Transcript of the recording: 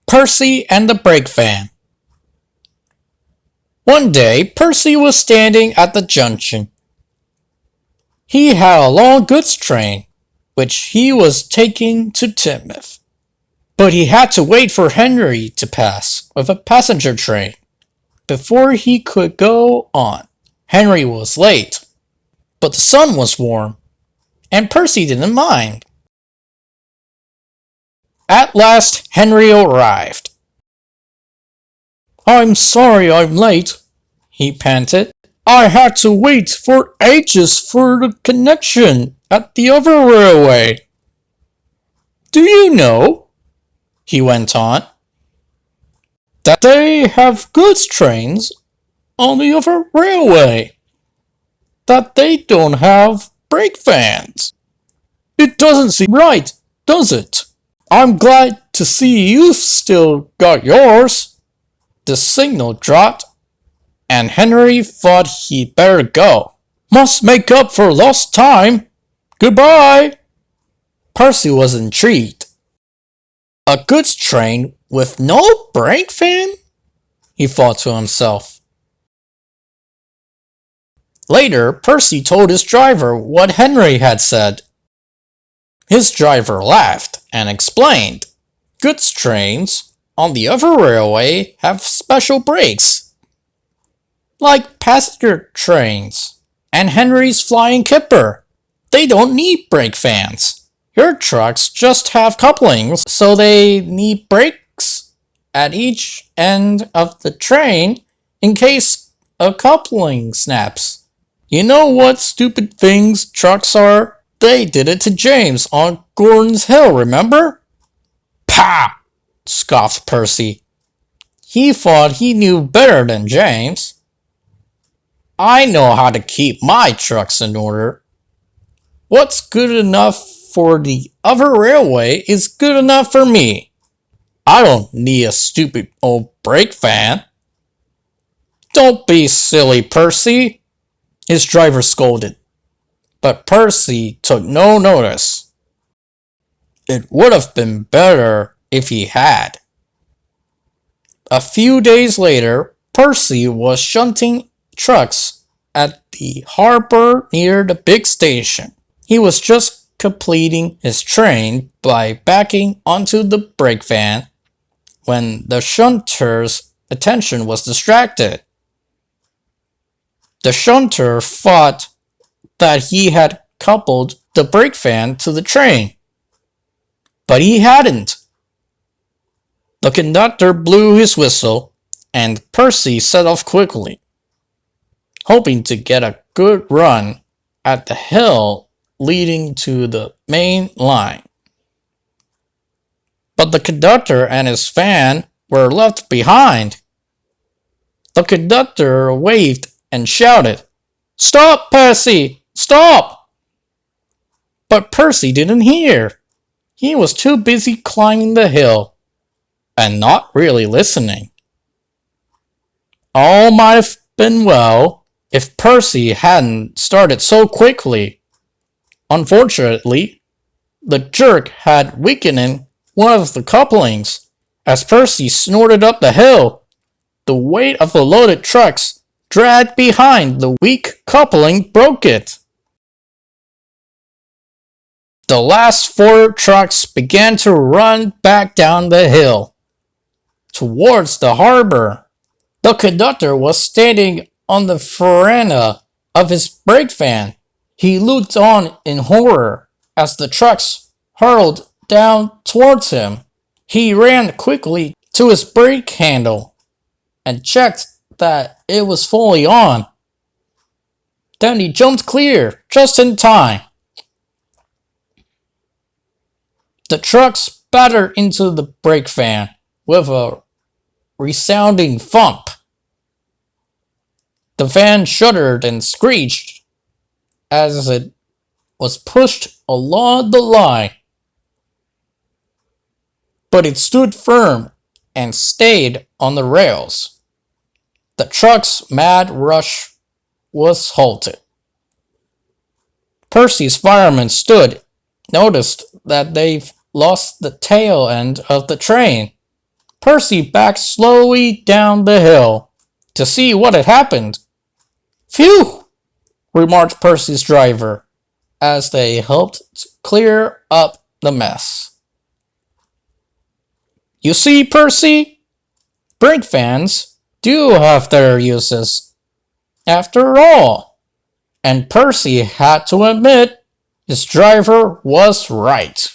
Percy and the Brake Van. One day, Percy was standing at the junction. He had a long goods train, which he was taking to Timoth. But he had to wait for Henry to pass with a passenger train before he could go on. Henry was late, but the sun was warm, and Percy didn't mind. At last, Henry arrived. "I'm sorry I'm late," he panted. "I had to wait for ages for the connection at the other railway. Do you know," he went on, "that they have goods trains on the other railway? That they don't have brake vans? It doesn't seem right, does it? I'm glad to see you've still got yours." The signal dropped, and Henry thought he'd better go. "Must make up for lost time. Goodbye." Percy was intrigued. A goods train with no brake van? He thought to himself. Later, Percy told his driver what Henry had said. His driver laughed and explained. Goods trains on the other railway have special brakes, like passenger trains and Henry's flying kipper. They don't need brake vans. Your trucks just have couplings, so they need brakes at each end of the train in case a coupling snaps. You know what stupid things trucks are? They did it to James on Gordon's Hill, remember? "Pah!" scoffed Percy. He thought he knew better than James. "I know how to keep my trucks in order. What's good enough for the other railway is good enough for me. I don't need a stupid old brake van." "Don't be silly, Percy," his driver scolded. But Percy took no notice. It would have been better if he had. A few days later, Percy was shunting trucks at the harbor near the big station. He was just completing his train by backing onto the brake van when the shunter's attention was distracted. The shunter thought that he had coupled the brake van to the train, but he hadn't. The conductor blew his whistle, and Percy set off quickly, hoping to get a good run at the hill leading to the main line. But the conductor and his van were left behind. The conductor waved and shouted, "Stop, Percy! Stop!" But Percy didn't hear. He was too busy climbing the hill and not really listening. All might have been well if Percy hadn't started so quickly. Unfortunately, the jerk had weakened one of the couplings. As Percy snorted up the hill, the weight of the loaded trucks dragged behind the weak coupling broke it. The last 4 trucks began to run back down the hill towards the harbor. The conductor was standing on the veranda of his brake van. He looked on in horror as the trucks hurled down towards him. He ran quickly to his brake handle and checked that it was fully on. Then he jumped clear just in time. The trucks battered into the brake van with a resounding thump. The van shuddered and screeched as it was pushed along the line. But it stood firm and stayed on the rails. The truck's mad rush was halted. Percy's firemen noticed that they've lost the tail end of the train. Percy backed slowly down the hill to see what had happened. Phew! Remarked Percy's driver as they helped clear up the mess. You see, Percy, brake fans do have their uses, after all. And Percy had to admit his driver was right.